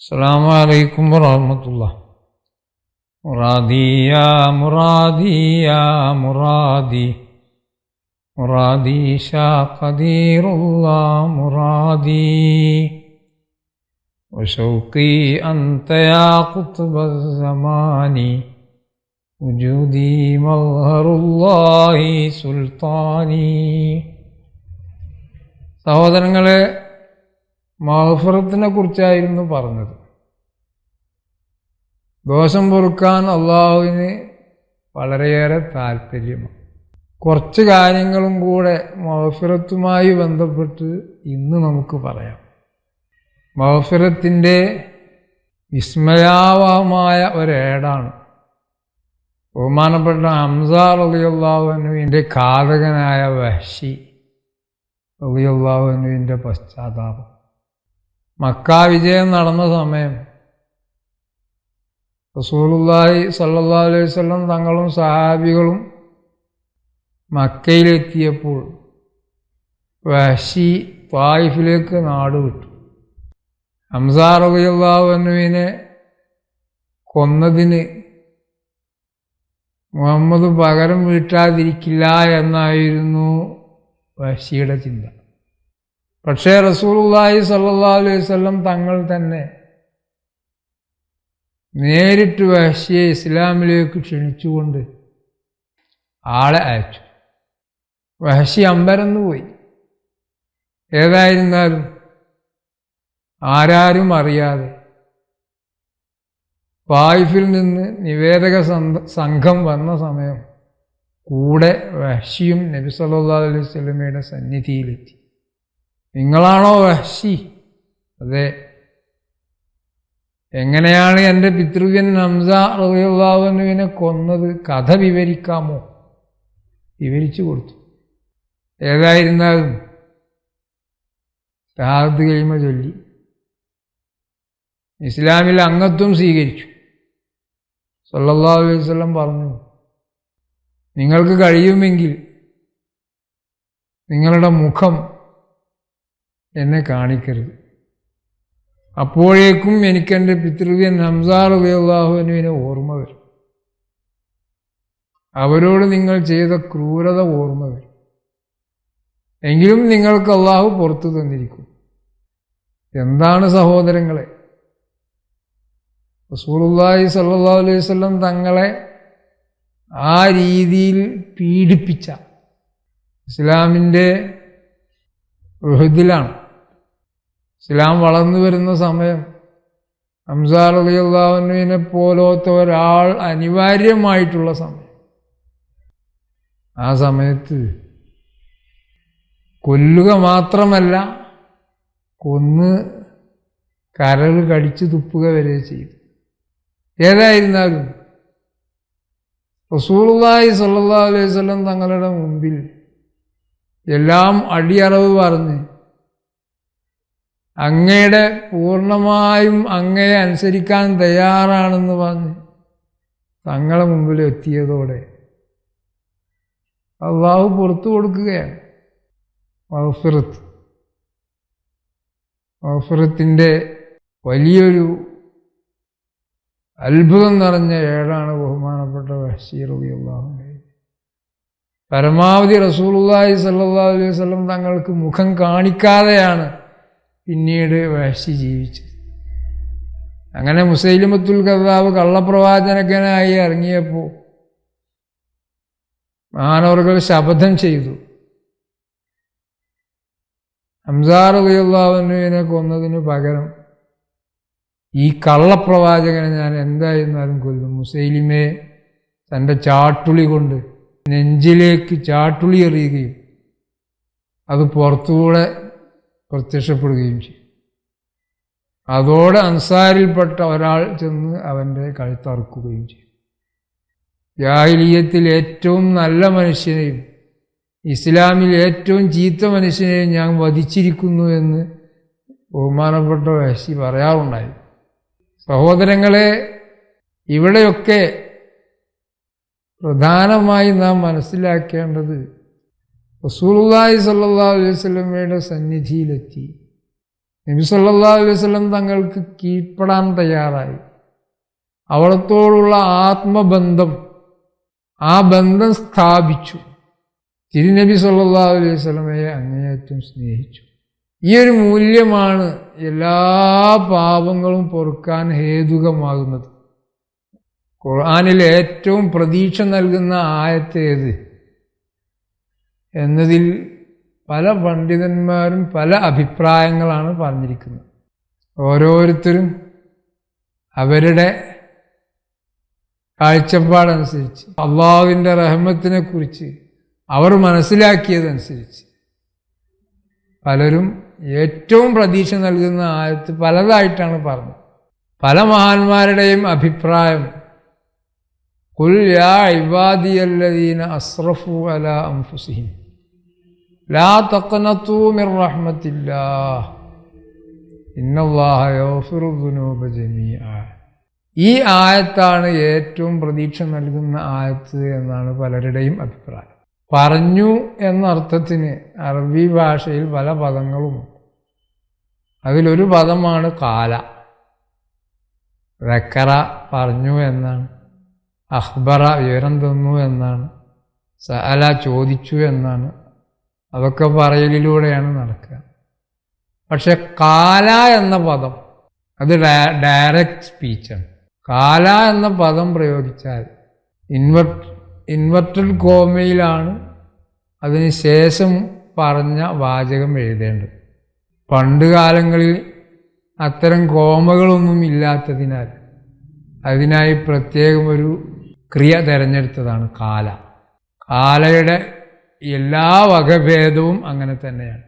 അസ്സലാമു അലൈക്കും വറഹ്മത്തുള്ളാഹി. മുറാദി യാ മുറാദി യാ മുറാദി മുറാദി ഷാ ഖദീറുല്ലാഹ് മുറാദി വശൗഖി അൻത യാ ഖുത്ബസ് സമാനി വജൂദി മൽഹറുല്ലാഹി സുൽത്താനി. സഹോദരങ്ങളെ, മഗ്ഫിറത്തിനെ കുറിച്ചായിരുന്നു പറഞ്ഞത്. ദോഷം പൊറുക്കാൻ അള്ളാഹുവിന് വളരെയേറെ താല്പര്യമാണ്. കുറച്ച് കാര്യങ്ങളും കൂടെ മഗ്ഫിറത്തുമായി ബന്ധപ്പെട്ട് ഇന്ന് നമുക്ക് പറയാം. മഗ്ഫിറത്തിൻ്റെ വിസ്മയാവഹമായ ഒരേടാണ് ബഹുമാനപ്പെട്ട ഹംസ റളിയല്ലാഹു അൻഹുവിൻ്റെ ഘാതകനായ വഹ്ശി റളിയല്ലാഹു അൻഹുവിൻ്റെ പശ്ചാത്താപം. മക്ക വിജയം നടന്ന സമയം റസൂലുള്ളാഹി സ്വല്ലല്ലാഹു അലൈഹി വസല്ലം തങ്ങളും സഹാബികളും മക്കയിലെത്തിയപ്പോൾ വഹ്ശി ത്വായിഫിലേക്ക് നാടുവിട്ടു. ഹംസ റളിയല്ലാഹു അൻഹുവിനെ കൊന്നതിന് മുഹമ്മദ് പകരം വീട്ടാതിരിക്കില്ല എന്നായിരുന്നു വഹ്ശിയുടെ ചിന്ത. പക്ഷേ റസൂലുള്ളാഹി സ്വല്ലല്ലാഹു അലൈഹി വസല്ലം തങ്ങൾ തന്നെ നേരിട്ട് വഹ്ശിയെ ഇസ്ലാമിലേക്ക് ക്ഷണിച്ചുകൊണ്ട് ആളെ അയച്ചു. വഹ്ശി അമ്പരന്നു പോയി. ഏതായിരുന്നാലും ആരാരും അറിയാതെ ത്വായിഫിൽ നിന്ന് നിവേദക സംഘം വന്ന സമയം കൂടെ വഹ്ശിയും നബി സല്ലല്ലാഹു അലൈഹി വസല്ലമയുടെ സന്നിധിയിലെത്തി. നിങ്ങളാണോ വഹ്ശി? അതെ. എങ്ങനെയാണ് എൻ്റെ പിതൃവ്യൻ ഹംസ റളിയല്ലാഹു അൻഹുവിനെ കൊന്നത്? കഥ വിവരിക്കാമോ? വിവരിച്ചു കൊടുത്തു. ഏതായിരുന്നാലും ഷഹാദത്ത് കലിമ ചൊല്ലി ഇസ്ലാമിൽ അംഗത്വം സ്വീകരിച്ചു. സല്ലല്ലാഹു അലൈഹി വസല്ലം പറഞ്ഞു, നിങ്ങൾക്ക് കഴിയുമെങ്കിൽ നിങ്ങളുടെ മുഖം എന്നെ കാണിക്കരുത്. അപ്പോഴേക്കും എനിക്കെൻ്റെ പിതൃവ്യൻ ഹംസ റളിയല്ലാഹു അൻഹുവിനെ ഓർമ്മ വരും. അവരോട് നിങ്ങൾ ചെയ്ത ക്രൂരത ഓർമ്മ വരും. എങ്കിലും നിങ്ങൾക്ക് അള്ളാഹു പുറത്തു തന്നിരിക്കും. എന്താണ് സഹോദരങ്ങളെ, റസൂലുള്ളാഹി സ്വല്ലല്ലാഹു അലൈഹി വസല്ലം തങ്ങളെ ആ രീതിയിൽ പീഡിപ്പിച്ച ഇസ്ലാമിൻ്റെ ഉഹദിലാണ്. ഇസ്ലാം വളർന്നു വരുന്ന സമയം ഹംസ റളിയല്ലാഹു അൻഹുവിനെ പോലത്തെ ഒരാൾ അനിവാര്യമായിട്ടുള്ള സമയം. ആ സമയത്ത് കൊല്ലുക മാത്രമല്ല, കൊന്ന് കരൾ കടിച്ചു തുപ്പുക വരെ ചെയ്തു. ഏതായിരുന്നാലും റസൂലുള്ളാഹി സ്വല്ലല്ലാഹു അലൈഹി വസല്ലം തങ്ങളുടെ മുമ്പിൽ എല്ലാം അടിയറവ് പറഞ്ഞ് അങ്ങയുടെ പൂർണ്ണമായും അങ്ങയെ അനുസരിക്കാൻ തയ്യാറാണെന്ന് പറഞ്ഞ് തങ്ങളെ മുമ്പിൽ എത്തിയതോടെ അള്ളാഹു പുറത്തു കൊടുക്കുകയാണ്. മഗ്ഫിറത്തിൻ്റെ വലിയൊരു അത്ഭുതം നിറഞ്ഞ ഏടാണ് ബഹുമാനപ്പെട്ട വഹ്ശി റളിയല്ലാഹു അൻഹു. പരമാവധി റസൂലുള്ളാഹി സ്വല്ലല്ലാഹു അലൈഹി വസല്ലം തങ്ങൾക്ക് മുഖം കാണിക്കാതെയാണ് പിന്നീട് വഹ്ശി ജീവിച്ചത്. അങ്ങനെ മുസൈലിമത്തുൽ കദ്ദാബ് കള്ളപ്രവാചകനായി ഇറങ്ങിയപ്പോൾ മഹാനവറുകൾ ശപഥം ചെയ്തു, ഹംസ റളിയല്ലാഹു അൻഹുവിനെ കൊന്നതിന് പകരം ഈ കള്ളപ്രവാചകനെ ഞാൻ എന്തായിരുന്നാലും കൊല്ലും. മുസൈലിമയെ തൻ്റെ ചാട്ടുളി കൊണ്ട് നെഞ്ചിലേക്ക് ചാട്ടുളി എറിയുകയും അത് പുറത്തുകൂടെ പ്രത്യക്ഷപ്പെടുകയും ചെയ്യും. അതോടെ അൻസാരിൽപ്പെട്ട ഒരാൾ ചെന്ന് അവൻ്റെ കഴുത്തറുക്കുകയും ചെയ്യും. ജാഹിലിയ്യത്തിൽ ഏറ്റവും നല്ല മനുഷ്യനെയും ഇസ്ലാമിൽ ഏറ്റവും ചീത്ത മനുഷ്യനെയും ഞാൻ വധിച്ചിരിക്കുന്നു എന്ന് ബഹുമാനപ്പെട്ട വഹ്ശി പറയാറുണ്ടായി. സഹോദരങ്ങളെ, ഇവിടെയൊക്കെ പ്രധാനമായി നാം മനസ്സിലാക്കേണ്ടത് റസൂലുള്ളാഹി സ്വല്ലല്ലാഹു അലൈഹി വസല്ലമയുടെ സന്നിധിയിലെത്തി നബി സല്ലല്ലാഹു അലൈഹി വസല്ലം തങ്ങൾക്ക് കീഴ്പ്പെടാൻ തയ്യാറായി. അവിടത്തോടുള്ള ആത്മബന്ധം, ആ ബന്ധം സ്ഥാപിച്ചു. തിരുനബി സല്ലല്ലാഹു അലൈഹി വസല്ലമയെ അങ്ങേയറ്റം സ്നേഹിച്ചു. ഈ ഒരു മൂല്യമാണ് എല്ലാ പാപങ്ങളും പൊറുക്കാൻ ഹേതുകമാകുന്നത്. ഖുർആനിൽ ഏറ്റവും പ്രതീക്ഷ നൽകുന്ന ആയത്ത് ഏത് എന്നതിൽ പല പണ്ഡിതന്മാരും പല അഭിപ്രായങ്ങളാണ് പറഞ്ഞിരിക്കുന്നത്. ഓരോരുത്തരും അവരുടെ കാഴ്ചപ്പാടനുസരിച്ച്, അള്ളാഹുവിൻ്റെ റഹ്മത്തിനെ കുറിച്ച് അവർ മനസ്സിലാക്കിയതനുസരിച്ച് പലരും ഏറ്റവും പ്രതീക്ഷ നൽകുന്ന ആയത്ത് പലതായിട്ടാണ് പറഞ്ഞത്. പല മഹാന്മാരുടെയും അഭിപ്രായം ഖുൽ യാ ഇബാദിയല്ലദീന അസ്റഫു അലാ അൻഫുസിഹിം ലാ തഖ്നതു മിർ റഹ്മത്തില്ലാഹ് ഇന്നല്ലാഹ യഗ്ഫിറു ദുനൂബ ജമീഅ. ഈ ആയത്താണ് ഏറ്റവും പ്രതീക്ഷ നൽകുന്ന ആയത്ത് എന്നാണ് പലരുടെയും അഭിപ്രായം. പറഞ്ഞു എന്നർത്ഥത്തിന് അറബി ഭാഷയിൽ പല പദങ്ങളുമുണ്ട്. അതിലൊരു പദമാണ് കാല. ദക്കറ പറഞ്ഞു എന്നാണ്, അഖ്ബറ വിവരം തന്നു എന്നാണ്, സഅല ചോദിച്ചു എന്നാണ്. അതൊക്കെ പറയലിലൂടെയാണ് നടക്കുക. പക്ഷെ കാല എന്ന പദം അത് ഡയറക്റ്റ് സ്പീച്ചാണ്. കാല എന്ന പദം പ്രയോഗിച്ചാൽ ഇൻവെർട്ടഡ് കോമയിലാണ് അതിന് ശേഷം പറഞ്ഞ വാചകം എഴുതേണ്ടത്. പണ്ട് കാലങ്ങളിൽ അത്തരം കോമകളൊന്നും ഇല്ലാത്തതിനാൽ അതിനായി പ്രത്യേകം ഒരു ക്രിയ തിരഞ്ഞെടുത്തതാണ് കാല. കാലയുടെ എല്ലാ വകഭേദവും അങ്ങനെ തന്നെയാണ്.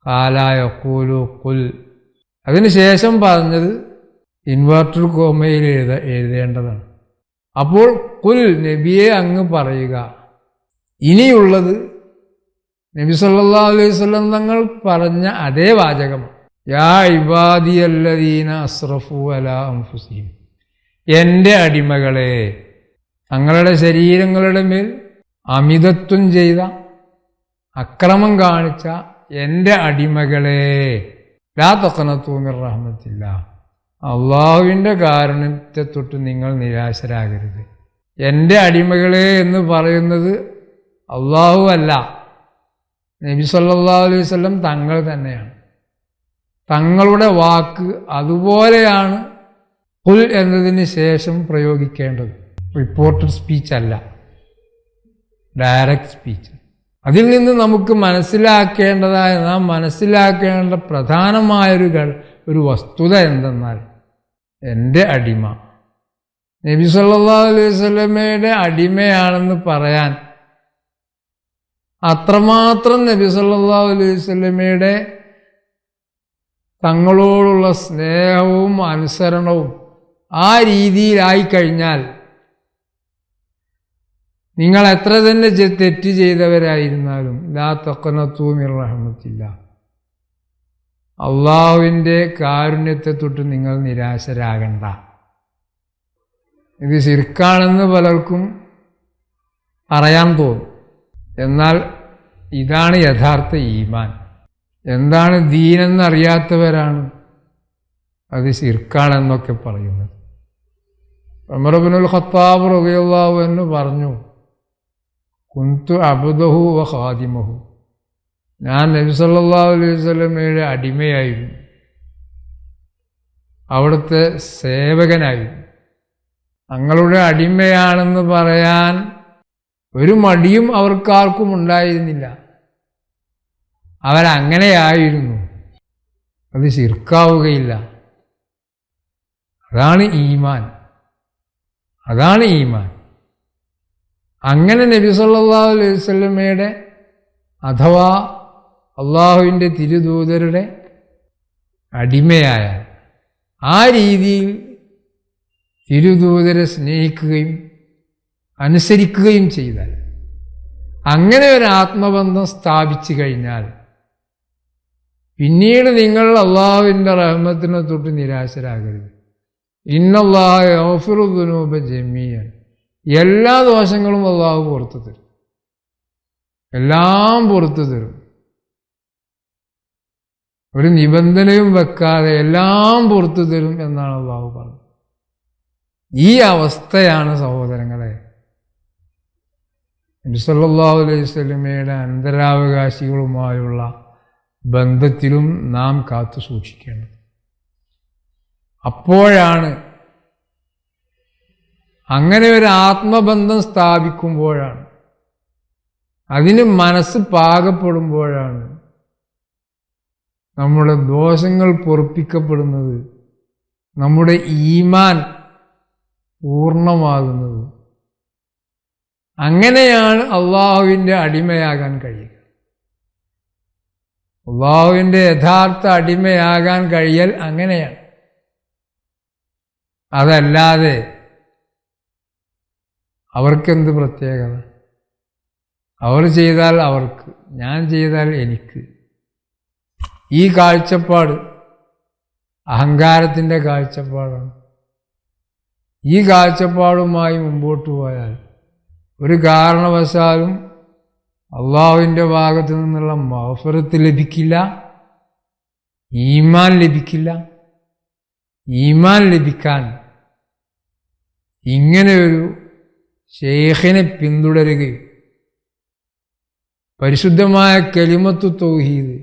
കാല യഖൂലു ഖുൽ. അതിനുശേഷം പറഞ്ഞത് ഇൻവെർട്ടഡ് കോമയിൽ എഴുതേണ്ടതാണ്. അപ്പോൾ ഖുൽ, നബിയെ അങ്ങ് പറയുക. ഇനിയുള്ളത് നബി സല്ലല്ലാഹു അലൈഹി വസല്ലം തങ്ങൾ പറഞ്ഞ അതേ വാചകമാണ്. യാ ഇബാദിയല്ലദീന അസ്റഫു അലാ അൻഫുസിഹിം. എൻ്റെ അടിമകളെ, തങ്ങളുടെ ശരീരങ്ങളുടെ മേൽ അമിതത്വം ചെയ്ത, അക്രമം കാണിച്ച എൻ്റെ അടിമകളെ, ലാ തഖ്നതു മിർ റഹ്മത്തില്ലാഹ്, അള്ളാഹുവിൻ്റെ കാരുണ്യത്തെ തൊട്ട് നിങ്ങൾ നിരാശരാകരുത്. എൻ്റെ അടിമകളെ എന്ന് പറയുന്നത് അള്ളാഹു അല്ല, നബി സല്ലല്ലാഹു അലൈഹി വസല്ലം തങ്ങൾ തന്നെയാണ്. തങ്ങളുടെ വാക്ക് അതുപോലെയാണ് ഖുൽ എന്നതിന് ശേഷം പ്രയോഗിക്കേണ്ടത്. റിപ്പോർട്ടഡ് സ്പീച്ച് അല്ല, ഡയറക്റ്റ് സ്പീച്ച്. അതിൽ നിന്ന് നമുക്ക് നാം മനസ്സിലാക്കേണ്ട പ്രധാനമായൊരു വസ്തുത എന്തെന്നാൽ, എൻ്റെ അടിമ നബി സല്ലല്ലാഹു അലൈഹി വസല്ലമയുടെ അടിമയാണെന്ന് പറയാൻ അത്രമാത്രം നബി സല്ലല്ലാഹു അലൈഹി വസല്ലമയുടെ തങ്ങളോടുള്ള സ്നേഹവും അനുസരണവും ആ രീതിയിലായി കഴിഞ്ഞാൽ നിങ്ങൾ എത്ര തന്നെ തെറ്റ് ചെയ്തവരായിരുന്നാലും ലാ തഖ്നതു മിർ റഹ്മത്തില്ലാഹ്, അള്ളാഹുവിൻ്റെ കാരുണ്യത്തെ തൊട്ട് നിങ്ങൾ നിരാശരാകണ്ട. ഇത് ശിർക്കാണെന്ന് പലർക്കും പറയാൻ തോന്നും. എന്നാൽ ഇതാണ് യഥാർത്ഥ ഈമാൻ. എന്താണ് ദീനെന്നറിയാത്തവരാണ് അത് ശിർക്കാണെന്നൊക്കെ പറയുന്നത്. ഉമർ ഇബ്നുൽ ഖത്താബ് റളിയല്ലാഹു അൻഹു പറഞ്ഞു, കുന്തു അബ്ദഹു വ ഖാദിമഹു. ഞാൻ നബി സല്ലല്ലാഹു അലൈഹി വസല്ലമയുടെ അടിമയായിരുന്നു, അവിടുത്തെ സേവകനായിരുന്നു. തങ്ങളുടെ അടിമയാണെന്ന് പറയാൻ ഒരു മടിയും അവർക്കാർക്കും ഉണ്ടായിരുന്നില്ല. അവരങ്ങനെയായിരുന്നു. അത് ശിർക്കാവുകയില്ല. അതാണ് ഈമാൻ. അതാണ് ഈമാൻ. അങ്ങനെ നബി സല്ലല്ലാഹു അലൈഹി വസല്ലമയുടെ അഥവാ അള്ളാഹുവിൻ്റെ തിരുദൂതരുടെ അടിമയായ ആ രീതിയിൽ തിരുദൂതരെ സ്നേഹിക്കുകയും അനുസരിക്കുകയും ചെയ്താൽ, അങ്ങനെ ഒരു ആത്മബന്ധം സ്ഥാപിച്ചു കഴിഞ്ഞാൽ പിന്നീട് നിങ്ങൾ അള്ളാഹുവിൻ്റെ റഹ്മത്തിനെ തൊട്ട് നിരാശരാകരുത്. ഇന്നല്ലാഹ യഗ്ഫിറു ദുനൂബ ജമീഅൻ. എല്ലാ ദോഷങ്ങളും അള്ളാഹു പുറത്തു തരും, എല്ലാം പുറത്തു തരും. ഒരു നിബന്ധനയും വെക്കാതെ എല്ലാം പുറത്തു തരും എന്നാണ് അള്ളാഹു പറഞ്ഞത്. ഈ അവസ്ഥയാണ് സഹോദരങ്ങളെ നബി സല്ലല്ലാഹു അലൈഹി വസല്ലമയുടെ അനന്തരാവകാശികളുമായുള്ള ബന്ധത്തിലും നാം കാത്തു സൂക്ഷിക്കേണ്ടത്. അപ്പോഴാണ്, അങ്ങനെ ഒരു ആത്മബന്ധം സ്ഥാപിക്കുമ്പോഴാണ്, അതിന് മനസ്സ് പാകപ്പെടുമ്പോഴാണ് നമ്മുടെ ദോഷങ്ങൾ പൊറുപ്പിക്കപ്പെടുന്നത്, നമ്മുടെ ഈമാൻ പൂർണ്ണമാകുന്നത്. അങ്ങനെയാണ് അള്ളാഹുവിൻ്റെ അടിമയാകാൻ കഴിയുക. അള്ളാഹുവിൻ്റെ യഥാർത്ഥ അടിമയാകാൻ കഴിയൽ അങ്ങനെയാണ്. അതല്ലാതെ അവർക്കെന്ത് പ്രത്യേകത? അവർ ചെയ്താൽ അവർക്ക്, ഞാൻ ചെയ്താൽ എനിക്ക്. ഈ കാഴ്ചപ്പാട് അഹങ്കാരത്തിൻ്റെ കാഴ്ചപ്പാടാണ്. ഈ കാഴ്ചപ്പാടുമായി മുമ്പോട്ട് പോയാൽ ഒരു കാരണവശാലും അള്ളാഹുവിൻ്റെ ഭാഗത്തു നിന്നുള്ള മഗ്ഫിറത്ത് ലഭിക്കില്ല, ഈമാൻ ലഭിക്കില്ല. ഈമാൻ ലഭിക്കാൻ ഇങ്ങനെയൊരു ശൈഖിനെ പിന്തുടരുകയും പരിശുദ്ധമായ കലിമത്തു തൗഹീദ്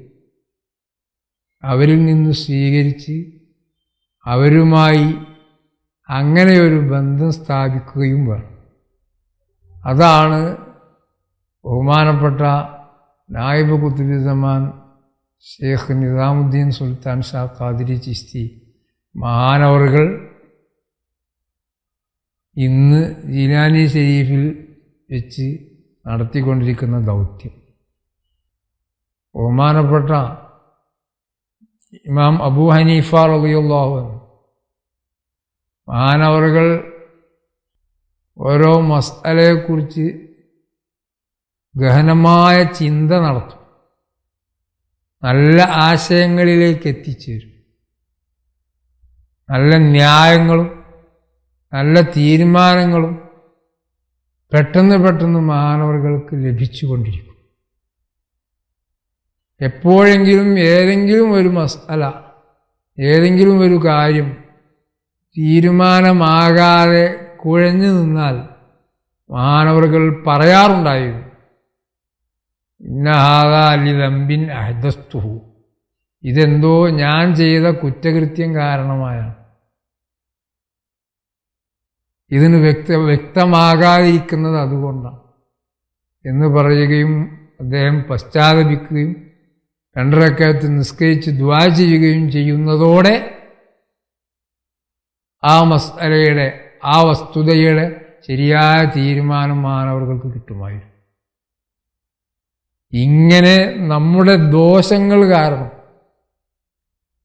അവരിൽ നിന്ന് സ്വീകരിച്ച് അവരുമായി അങ്ങനെയൊരു ബന്ധം സ്ഥാപിക്കുകയും വേണം. അതാണ് ബഹുമാനപ്പെട്ട നായിബ് ഖുത്ബി സമാൻ ഷെയ്ഖ് നിസാമുദ്ദീൻ സുൽത്താൻ ഷാ ഖാദിരി ചിസ്തി മഹാനവറുകൾ ഇന്ന് ജീലാനി ഷരീഫിൽ വെച്ച് നടത്തിക്കൊണ്ടിരിക്കുന്ന ദൗത്യം. ബഹുമാനപ്പെട്ട ഇമാം അബൂ ഹനീഫ റളിയല്ലാഹു അൻഹു മഹാനവറുകൾ ഓരോ മസ്അലയെക്കുറിച്ച് ഗഹനമായ ചിന്ത നടത്തും, നല്ല ആശയങ്ങളിലേക്ക് എത്തിച്ചേരും. നല്ല ന്യായങ്ങളും നല്ല തീരുമാനങ്ങളും പെട്ടെന്ന് മഹാനവറുകൾക്ക് ലഭിച്ചുകൊണ്ടിരിക്കും. എപ്പോഴെങ്കിലും ഏതെങ്കിലും ഒരു മസ്അല, ഏതെങ്കിലും ഒരു കാര്യം തീരുമാനമാകാതെ കുഴഞ്ഞു നിന്നാൽ മഹാനവറുകൾ പറയാറുണ്ടായിരുന്നു, ഇന്ന ഹാദാ ലിദംബിൻ അഹ്ദസ്തുഹു, ഇതെന്തോ ഞാൻ ചെയ്ത കുറ്റകൃത്യം കാരണമായാണ്, ഇതിന് വ്യക്തമാകാതിരിക്കുന്നത് അതുകൊണ്ടാണ് എന്ന് പറയുകയും അദ്ദേഹം പശ്ചാത്തപിക്കുകയും 2 റക്അത്ത് നിസ്കരിച്ച് ദുആ ചെയ്യുകയും ചെയ്യുന്നതോടെ ആ മസ്അലയുടെ, ആ വസ്തുതയുടെ ശരിയായ തീരുമാനം മാനവർക്ക് കിട്ടുമായിരുന്നു. ഇങ്ങനെ നമ്മുടെ ദോഷങ്ങൾ കാരണം,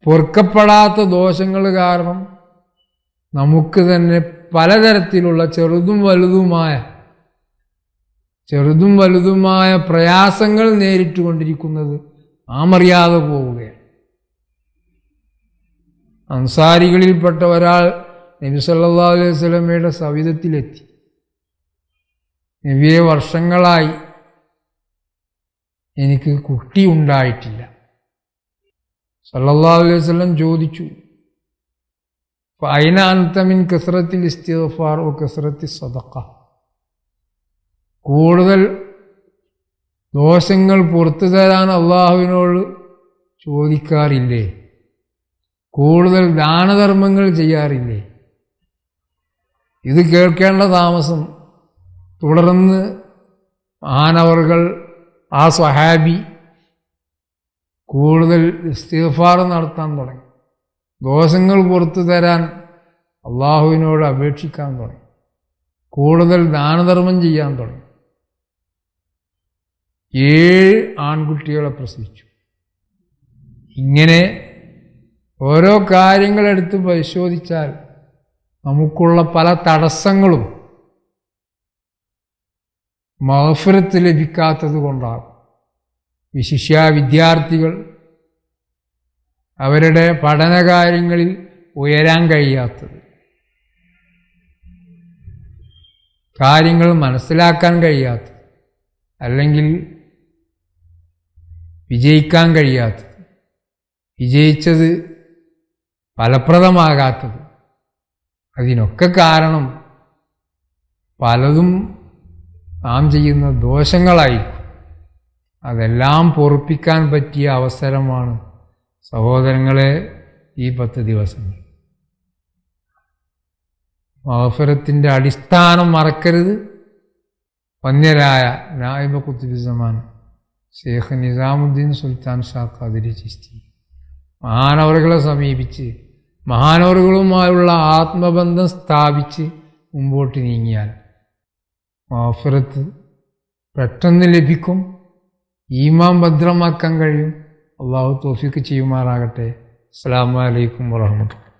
പൊറുക്കപ്പെടാത്ത ദോഷങ്ങൾ കാരണം നമുക്ക് തന്നെ പലതരത്തിലുള്ള ചെറുതും വലുതുമായ പ്രയാസങ്ങൾ നേരിട്ടുകൊണ്ടിരിക്കുന്നത് നാം അറിയാതെ പോവുകയാണ്. അൻസാരികളിൽപ്പെട്ട ഒരാൾ നബി സല്ലല്ലാഹു അലൈഹി വസല്ലമയുടെ സവിധത്തിലെത്തി. നബിയെ, വർഷങ്ങളായി എനിക്ക് കുട്ടി ഉണ്ടായിട്ടില്ല. സല്ലല്ലാഹു അലൈഹി വസല്ലം ചോദിച്ചു, ഫഅൈന അൻത മിൻ കസ്റത്തിൽ ഇസ്തിഗ്ഫാർ വ കസ്റത്തി സദഖ, കൂടുതൽ ദോഷങ്ങൾ പുറത്തു തരാൻ അള്ളാഹുവിനോട് ചോദിക്കാറില്ലേ? കൂടുതൽ ദാനധർമ്മങ്ങൾ ചെയ്യാറില്ലേ? ഇത് കേൾക്കേണ്ട താമസം തുടർന്ന് മഹാനവറുകൾ, ആ സ്വഹാബി കൂടുതൽ ഇസ്തിഗ്ഫാർ നടത്താൻ തുടങ്ങി. ദോഷങ്ങൾ പുറത്തു തരാൻ അള്ളാഹുവിനോട് അപേക്ഷിക്കാൻ തുടങ്ങി. കൂടുതൽ ദാനധർമ്മം ചെയ്യാൻ തുടങ്ങി. 7 ആൺകുട്ടികളെ പ്രസവിച്ചു. ഇങ്ങനെ ഓരോ കാര്യങ്ങളെടുത്ത് പരിശോധിച്ചാൽ നമുക്കുള്ള പല തടസ്സങ്ങളും മഗ്ഫിറത്ത് ലഭിക്കാത്തത് കൊണ്ടാകും. വിശിഷ്യ വിദ്യാർത്ഥികൾ അവരുടെ പഠനകാര്യങ്ങളിൽ ഉയരാൻ കഴിയാത്തത്, കാര്യങ്ങൾ മനസ്സിലാക്കാൻ കഴിയാത്തത്, അല്ലെങ്കിൽ വിജയിക്കാൻ കഴിയാത്തത്, വിജയിച്ചത്, ഫലപ്രദമാകാത്തത്. അതിനൊക്കെ കാരണം പലതും നാം ചെയ്യുന്ന ദോഷങ്ങളായിരിക്കും. അതെല്ലാം പൊറുപ്പിക്കാൻ പറ്റിയ അവസരമാണ് സഹോദരങ്ങളെ ഈ 10 ദിവസങ്ങൾ. മഗ്ഫിറത്തിൻ്റെ അടിസ്ഥാനം മറക്കരുത്. വന്യരായ നായിബ ഖുത്ബുസ്സമാൻ ഷെയ്ഖ് നിസാമുദ്ദീൻ സുൽത്താൻ ഷാ ഖാദിരി ചിശ്തി മഹാനവറുകളെ സമീപിച്ച് മഹാനവറുകളുമായുള്ള ആത്മബന്ധം സ്ഥാപിച്ച് മുമ്പോട്ട് നീങ്ങിയാൽ മഗ്ഫിറത്ത് പെട്ടെന്ന് ലഭിക്കും. ഈമാൻ ഭദ്രമാക്കാൻ കഴിയും. അള്ളാഹു തൗഫീഖ് ചെയ്യുമാറാകട്ടെ. അസ്സലാമു അലൈക്കും വറഹ്മത്തുള്ളാഹി.